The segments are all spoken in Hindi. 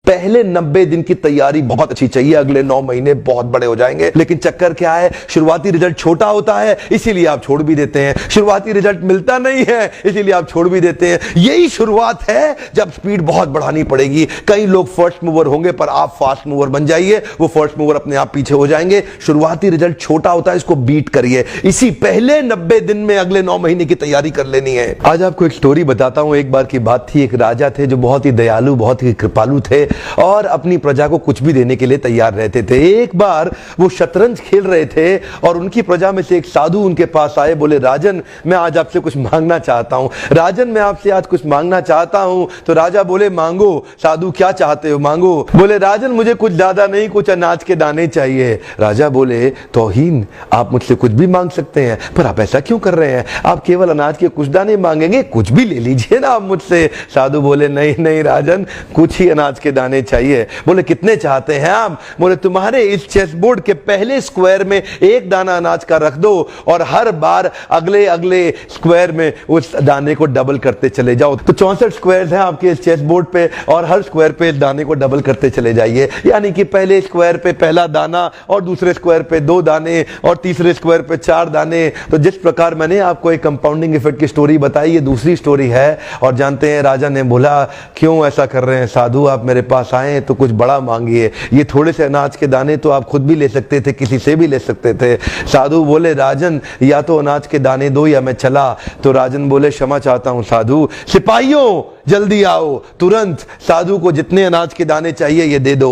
पहले 90 दिन की तैयारी बहुत अच्छी चाहिए, अगले 9 महीने बहुत बड़े हो जाएंगे। लेकिन चक्कर क्या है, शुरुआती रिजल्ट छोटा होता है, इसीलिए आप छोड़ भी देते हैं। शुरुआती रिजल्ट मिलता नहीं है, इसीलिए आप छोड़ भी देते हैं। यही शुरुआत है जब स्पीड बहुत बढ़ानी पड़ेगी। कई लोग फर्स्ट मूवर होंगे, पर आप फास्ट मूवर बन जाइए, वो फर्स्ट मूवर अपने आप पीछे हो जाएंगे। शुरुआती रिजल्ट छोटा होता है, इसको बीट करिए। इसी पहले 90 दिन में अगले 9 महीने की तैयारी कर लेनी है। आज आपको एक स्टोरी बताता हूं। एक बार की बात थी, एक राजा थे जो बहुत ही दयालु, बहुत ही कृपालु थे और अपनी प्रजा को कुछ भी देने के लिए तैयार रहते थे। एक बार वो शतरंज खेल रहे थे और उनकी प्रजा में से एक साधु उनके पास आए। बोले, राजन मैं आज आपसे कुछ मांगना चाहता हूं। राजन मैं आपसे आज कुछ मांगना चाहता हूं। तो राजा बोले, मांगो। साधु, क्या चाहते हो, मांगो। बोले, राजन मुझे कुछ ज्यादा नहीं, कुछ अनाज के दाने चाहिए। राजा बोले, तौहीन, आप मुझसे कुछ भी मांग सकते हैं, पर आप ऐसा क्यों कर रहे हैं? आप केवल अनाज के कुछ दाने मांगेंगे, कुछ भी ले लीजिए ना आप मुझसे। साधु बोले, नहीं नहीं राजन, कुछ ही अनाज के दाने चाहिए। बोले, कितने चाहते हैं आप? बोले, तुम्हारे इस चेस बोर्ड के पहले स्क्वायर में एक दाना अनाज का रख दो और हर बार अगले अगले स्क्वायर में उस दाने को डबल करते चले जाओ। तो 64 स्क्वायर्स हैं आपके इस चेस बोर्ड पे और हर स्क्वायर पे इस दाने को डबल करते चले जाइए। यानी कि पहले स्क्वायर पे पहला दाना और दूसरे स्क्वायर पे 2 दाने और तीसरे स्क्वायर पे 4 दाने। तो जिस प्रकार मैंने आपको एक कंपाउंडिंग इफेक्ट की स्टोरी बताई, ये दूसरी स्टोरी है। और जानते हैं, राजा ने बोला, क्यों ऐसा कर रहे हैं साधु, आप मेरे पास आए तो कुछ बड़ा मांगिए। ये थोड़े से अनाज के दाने तो आप खुद भी ले सकते थे, किसी से भी ले सकते थे। साधु बोले, राजन या तो अनाज के दाने दो या मैं चला। तो राजन बोले, क्षमा चाहता हूं साधु। सिपाहियों जल्दी आओ, तुरंत साधु को जितने अनाज के दाने चाहिए ये दे दो।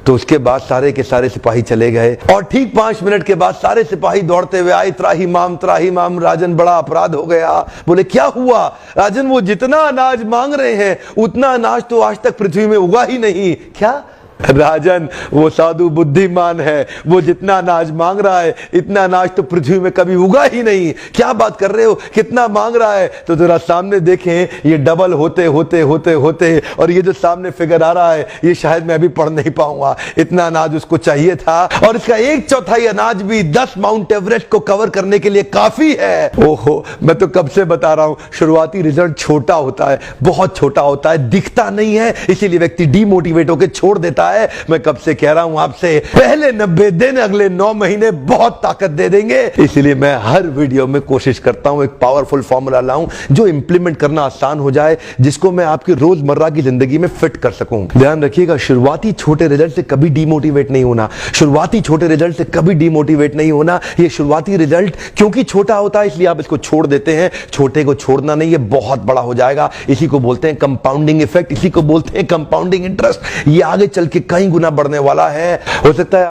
तो उसके बाद सारे के सारे सिपाही चले गए और ठीक 5 मिनट के बाद सारे सिपाही दौड़ते हुए आए। त्राही माम राजन, बड़ा अपराध हो गया। बोले, क्या हुआ? राजन, वो जितना अनाज मांग रहे हैं उतना अनाज तो आज तक पृथ्वी में उगा ही नहीं। क्या? राजन, वो साधु बुद्धिमान है, वो जितना अनाज मांग रहा है इतना अनाज तो पृथ्वी में कभी उगा ही नहीं। क्या बात कर रहे हो, कितना मांग रहा है? तो जरा सामने देखें, ये डबल होते होते होते होते और ये जो सामने फिगर आ रहा है ये शायद मैं अभी पढ़ नहीं पाऊंगा। इतना अनाज उसको चाहिए था और इसका 1/4 अनाज भी 10 माउंट एवरेस्ट को कवर करने के लिए काफी है। ओहो, मैं तो कब से बता रहा हूं, शुरुआती रिजल्ट छोटा होता है, बहुत छोटा होता है, दिखता नहीं है, इसीलिए व्यक्ति डीमोटिवेट होकर छोड़ देता है। मैं कब से कह रहा हूं आपसे, पहले 90 दिन अगले 9 महीने बहुत ताकत दे देंगे। इसलिए मैं हर वीडियो में कोशिश करता हूं एक पावरफुल फॉर्मूला लाऊं जो इंप्लीमेंट करना आसान हो जाए, जिसको मैं आपकी रोजमर्रा की जिंदगी में फिट कर सकूं। ध्यान रखिएगा, शुरुआती छोटे रिजल्ट से कभी डीमोटिवेट नहीं होना। शुरुआती छोटे रिजल्ट से कभी डीमोटिवेट नहीं होना। ये शुरुआती रिजल्ट क्योंकि छोटा होता है इसलिए आप इसको छोड़ देते हैं। छोटे को छोड़ना नहीं, ये बहुत बड़ा हो जाएगा। इसी को बोलते हैं कंपाउंडिंग इफेक्ट, इसी को बोलते हैं कंपाउंडिंग इंटरेस्ट। ये आगे चल के कई गुना बढ़ने वाला है। हो सकता है